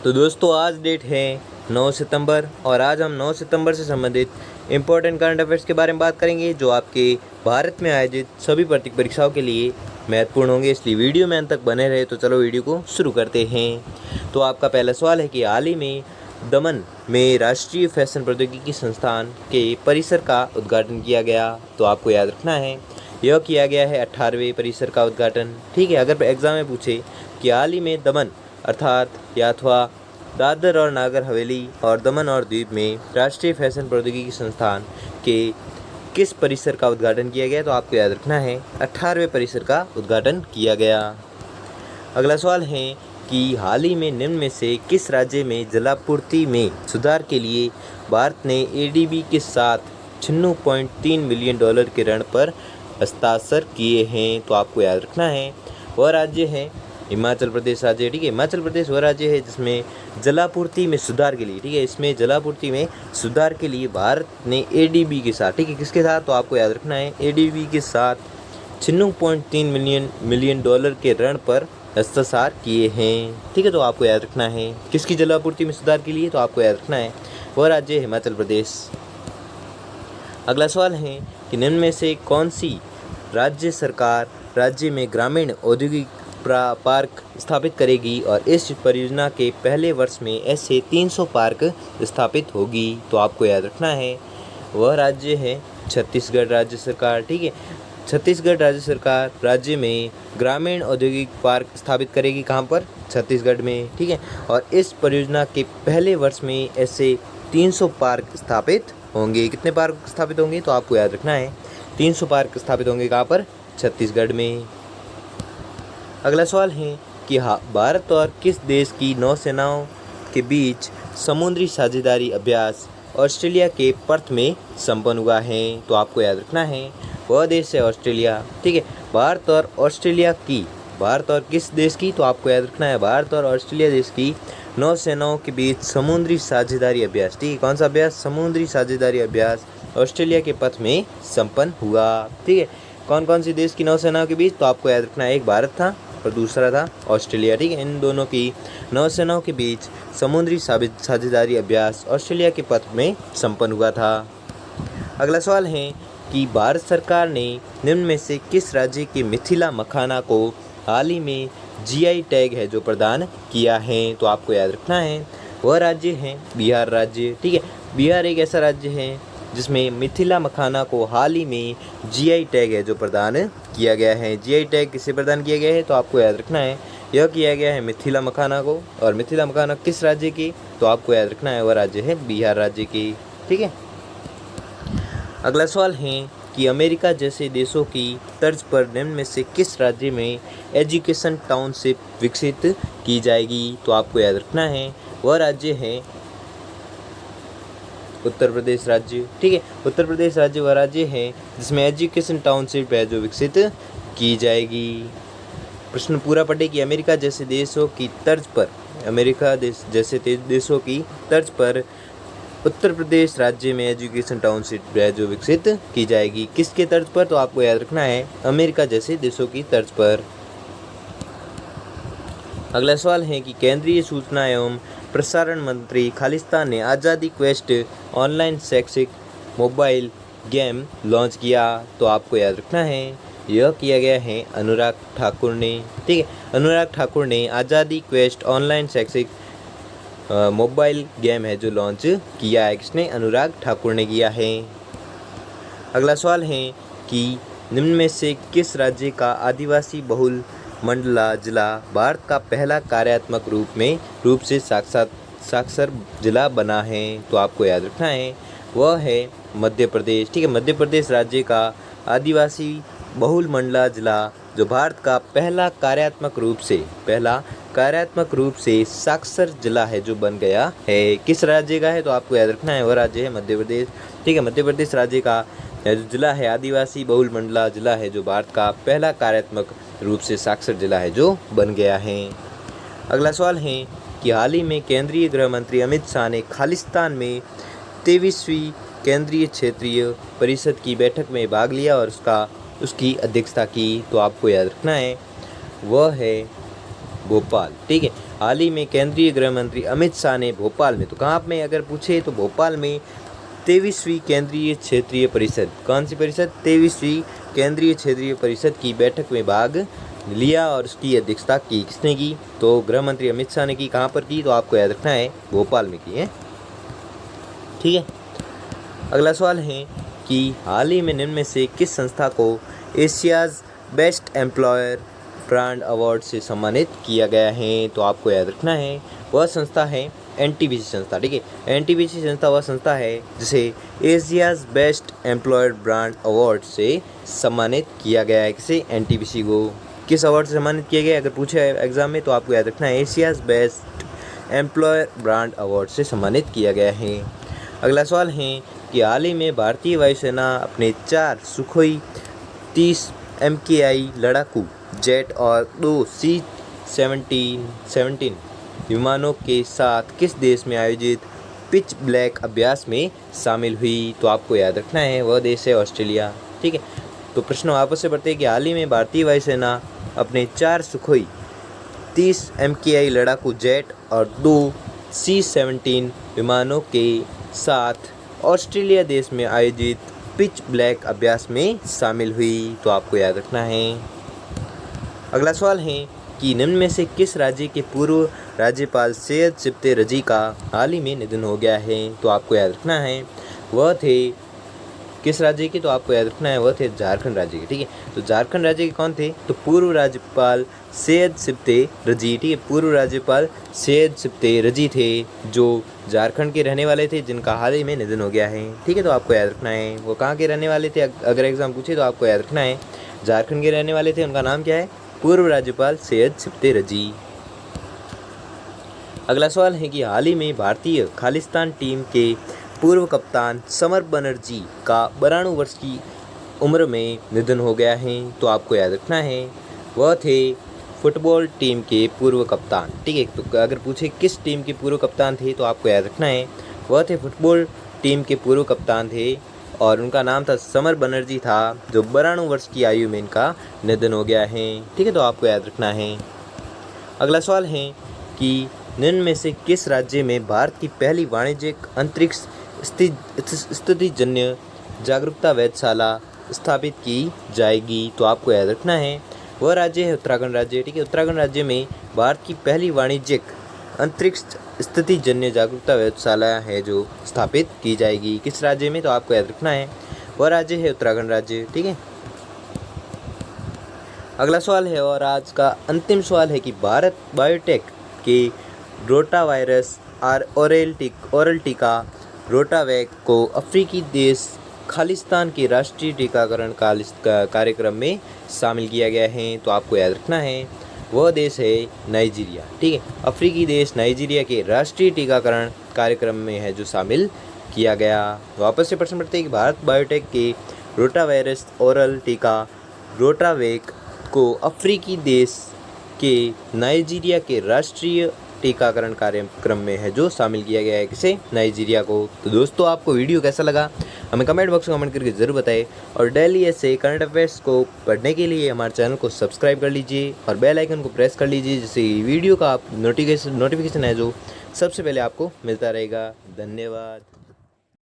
तो दोस्तों आज डेट है 9 सितंबर और आज हम 9 सितंबर से संबंधित इम्पोर्टेंट करंट अफेयर्स के बारे में बात करेंगे जो आपके भारत में आयोजित सभी प्रतियोगिता परीक्षाओं के लिए महत्वपूर्ण होंगे। इसलिए वीडियो में अंत तक बने रहे। तो चलो वीडियो को शुरू करते हैं। तो आपका पहला सवाल है कि हाल ही में दमन में राष्ट्रीय फैशन प्रौद्योगिकी संस्थान के परिसर का उद्घाटन किया गया। तो आपको याद रखना है यह किया गया है 18वें परिसर का उद्घाटन। ठीक है, अगर एग्जाम में पूछे कि हाल ही में दमन अर्थात या अथवा दादर और नागर हवेली और दमन और द्वीप में राष्ट्रीय फैशन प्रौद्योगिकी संस्थान के किस परिसर का उद्घाटन किया गया, तो आपको याद रखना है 18वें परिसर का उद्घाटन किया गया। अगला सवाल है कि हाल ही में निम्न में से किस राज्य में जलापूर्ति में सुधार के लिए भारत ने एडीबी के साथ $96.3 मिलियन के ऋण पर हस्ताक्षर किए हैं। तो आपको याद रखना है वह राज्य है हिमाचल प्रदेश राज्य। ठीक है, हिमाचल प्रदेश वह राज्य है जिसमें जलापूर्ति में सुधार के लिए, ठीक है, इसमें जलापूर्ति में सुधार के लिए भारत ने एडीबी के साथ, ठीक है, किसके साथ, तो आपको याद रखना है एडीबी के साथ $96.3 मिलियन के ऋण पर हस्ताक्षर किए हैं। ठीक है, तो आपको याद रखना है किसकी जलापूर्ति में सुधार के लिए, तो आपको याद रखना है वह राज्य है हिमाचल प्रदेश। अगला सवाल है कि निम्न में से कौन सी राज्य सरकार राज्य में ग्रामीण औद्योगिक पार्क स्थापित करेगी और इस परियोजना के पहले वर्ष में ऐसे 300 पार्क स्थापित होगी। तो आपको याद रखना है वह राज्य है छत्तीसगढ़ राज्य सरकार। ठीक है, छत्तीसगढ़ राज्य सरकार राज्य में ग्रामीण औद्योगिक पार्क स्थापित करेगी। कहाँ पर? छत्तीसगढ़ में। ठीक है, और इस परियोजना के पहले वर्ष में ऐसे 300 पार्क स्थापित होंगे। कितने पार्क स्थापित होंगे, तो आपको याद रखना है 300 पार्क स्थापित होंगे। कहाँ पर? छत्तीसगढ़ में। अगला सवाल है कि भारत और किस देश की नौसेनाओं के बीच समुद्री साझेदारी अभ्यास ऑस्ट्रेलिया के पर्थ में संपन्न हुआ है। तो आपको याद रखना है वह देश है ऑस्ट्रेलिया। ठीक है, भारत और ऑस्ट्रेलिया की, भारत और किस देश की, तो आपको याद रखना है भारत और ऑस्ट्रेलिया देश की नौसेनाओं के बीच समुद्री साझेदारी अभ्यास। ठीक है, कौन सा अभ्यास? समुद्री साझेदारी अभ्यास ऑस्ट्रेलिया के पथ में संपन्न हुआ। ठीक है, कौन कौन सी देश की नौसेनाओं के बीच, तो आपको याद रखना है एक भारत था और दूसरा था ऑस्ट्रेलिया। ठीक है, इन दोनों की नौसेनाओं के बीच समुद्री साझेदारी अभ्यास ऑस्ट्रेलिया के पथ में संपन्न हुआ था। अगला सवाल है कि भारत सरकार ने निम्न में से किस राज्य के मिथिला मखाना को हाल ही में जीआई टैग है जो प्रदान किया है। तो आपको याद रखना है वह राज्य है बिहार राज्य। ठीक है, बिहार एक ऐसा राज्य है जिसमें मिथिला मखाना को हाल ही में जीआई टैग है जो प्रदान किया गया है। जीआई टैग किसे प्रदान किया गया है, तो आपको याद रखना है यह किया गया है मिथिला मखाना को। और मिथिला मखाना किस राज्य की, तो आपको याद रखना है वह राज्य है बिहार राज्य की। ठीक है, अगला सवाल है कि अमेरिका जैसे देशों की तर्ज पर निम्न में से किस राज्य में एजुकेशन टाउनशिप विकसित की जाएगी। तो आपको याद रखना है वह राज्य है उत्तर प्रदेश राज्य। ठीक है, उत्तर प्रदेश राज्य वह राज्य है जिसमें एजुकेशन टाउनशिप है जो विकसित की जाएगी। प्रश्न पूरा पढ़े कि अमेरिका जैसे देशों की तर्ज पर, अमेरिका जैसे देशों की तर्ज पर उत्तर प्रदेश राज्य में एजुकेशन टाउनशिप है जो विकसित की जाएगी। किसके तर्ज पर, तो आपको याद रखना है अमेरिका जैसे देशों की तर्ज पर। अगला सवाल है कि केंद्रीय सूचना एवं प्रसारण मंत्री खालिस्तान ने आज़ादी क्वेस्ट ऑनलाइन शैक्षिक मोबाइल गेम लॉन्च किया। तो आपको याद रखना है यह किया गया है अनुराग ठाकुर ने। ठीक है, अनुराग ठाकुर ने आज़ादी क्वेस्ट ऑनलाइन शैक्षिक मोबाइल गेम है जो लॉन्च किया है। किसने? अनुराग ठाकुर ने किया है। अगला सवाल है कि निम्न में से किस राज्य का आदिवासी बहुल मंडला जिला भारत का पहला कार्यात्मक रूप से साक्षर जिला बना है। तो आपको याद रखना है वह है मध्य प्रदेश। ठीक है, मध्य प्रदेश राज्य का आदिवासी बहुल मंडला जिला जो भारत का पहला कार्यात्मक रूप से साक्षर जिला है जो बन गया है। किस राज्य का है, तो आपको याद रखना है वह राज्य है मध्य प्रदेश। ठीक है, मध्य प्रदेश राज्य का जो जिला है आदिवासी बहुल मंडला जिला है जो भारत का पहला कार्यात्मक रूप से साक्षर जिला है जो बन गया है। अगला सवाल है कि हाल ही में केंद्रीय गृह मंत्री अमित शाह ने खालिस्तान में 23वीं केंद्रीय क्षेत्रीय परिषद की बैठक में भाग लिया और उसकी अध्यक्षता की। तो आपको याद रखना है वह है भोपाल। ठीक है, हाल ही में केंद्रीय गृह मंत्री अमित शाह ने भोपाल में, तो कहाँ में अगर पूछे तो भोपाल में 23वीं केंद्रीय क्षेत्रीय परिषद, कौन सी परिषद, 23वीं केंद्रीय क्षेत्रीय परिषद की बैठक में भाग लिया और उसकी अध्यक्षता की। किसने की, तो गृह मंत्री अमित शाह ने की। कहाँ पर की, तो आपको याद रखना है भोपाल में की है। ठीक है, अगला सवाल है कि हाल ही में निम्न में से किस संस्था को Asia's best employer brand award से सम्मानित किया गया है, तो आपको याद रखना है वह संस्था है एनटीपीसी संस्था। ठीक है, एनटीपीसी संस्था वह संस्था है जिसे Asia's best employer brand award से सम्मानित किया गया है। किसे, एनटीपीसी को किस अवार्ड से सम्मानित किया गया, अगर पूछे एग्जाम में तो आपको याद रखना है Asia's best employer brand award से सम्मानित किया गया है। अगला सवाल है कि हाल ही में भारतीय वायुसेना अपने 4 सुखोई 30 MKI लड़ाकू जेट और 2 C-17 विमानों के साथ किस देश में आयोजित पिच ब्लैक अभ्यास में शामिल हुई, तो आपको याद रखना है वह देश है ऑस्ट्रेलिया। ठीक है, तो प्रश्न वापस से बढ़ते हैं कि हाल ही में भारतीय वायुसेना अपने 4 सुखोई 30 MKI लड़ाकू जेट और 2 C-17 विमानों के साथ ऑस्ट्रेलिया देश में आयोजित पिच ब्लैक अभ्यास में शामिल हुई, तो आपको याद रखना है। अगला सवाल है कि निम्न में से किस राज्य के पूर्व राज्यपाल सैयद सिप्ते रजी का हाल ही में निधन हो गया है, तो आपको याद रखना है वह थे किस राज्य के, तो आपको याद रखना है वह थे झारखंड राज्य के। ठीक है, तो झारखंड राज्य के कौन थे, तो पूर्व राज्यपाल सैयद सिप्ते रजी। ठीक है, पूर्व राज्यपाल सैयद सिप्ते रजी थे जो झारखंड के रहने वाले थे, जिनका हाल ही में निधन हो गया है। ठीक है, तो आपको याद रखना है वो कहाँ के रहने वाले थे, अगर एग्जाम पूछे तो आपको याद रखना है झारखंड के रहने वाले थे, उनका नाम क्या है, पूर्व राज्यपाल सैयद सिप्ते रजी। अगला सवाल है कि हाल ही में भारतीय खालिस्तान टीम के पूर्व कप्तान समर बनर्जी का 92 वर्ष की उम्र में निधन हो गया है, तो आपको याद रखना है वह थे फुटबॉल टीम के पूर्व कप्तान। ठीक है, तो अगर पूछे किस टीम के पूर्व कप्तान थे, तो आपको याद रखना है वह थे फुटबॉल टीम के पूर्व कप्तान थे और उनका नाम था समर बनर्जी था, जो 92 वर्ष की आयु में इनका निधन हो गया है। ठीक है, तो आपको याद रखना है। अगला सवाल है कि निम्न में से किस राज्य में भारत की पहली वाणिज्यिक अंतरिक्ष स्थितिजन्य जागरूकता वेधशाला स्थापित की जाएगी, तो आपको याद रखना है वह राज्य है उत्तराखंड राज्य। ठीक है, उत्तराखंड राज्य में भारत की पहली वाणिज्यिक अंतरिक्ष स्थितिजन्य जागरूकता वेधशाला है जो स्थापित की जाएगी। किस राज्य में, तो आपको याद रखना है वह राज्य है उत्तराखंड राज्य। ठीक है, अगला सवाल है और आज का अंतिम सवाल है कि भारत बायोटेक के रोटावायरस ओरल टीका रोटावैक को अफ्रीकी देश खालिस्तान के राष्ट्रीय टीकाकरण कार्यक्रम में शामिल किया गया है, तो आपको याद रखना है वह देश है नाइजीरिया। ठीक है, अफ्रीकी देश नाइजीरिया के राष्ट्रीय टीकाकरण कार्यक्रम में है जो शामिल किया गया। वापस से प्रश्न पढ़ते हैं कि भारत बायोटेक के रोटावायरस ओरल टीका रोटावैक को अफ्रीकी देश के नाइजीरिया के राष्ट्रीय टीकाकरण कार्यक्रम में है जो शामिल किया गया है, किसे, नाइजीरिया को। तो दोस्तों आपको वीडियो कैसा लगा हमें कमेंट बॉक्स में कमेंट करके ज़रूर बताएं और डेली ऐसे करंट अफेयर्स को पढ़ने के लिए हमारे चैनल को सब्सक्राइब कर लीजिए और बेल आइकन को प्रेस कर लीजिए, जिससे वीडियो का आप नोटिफिकेशन है जो सबसे पहले आपको मिलता रहेगा। धन्यवाद।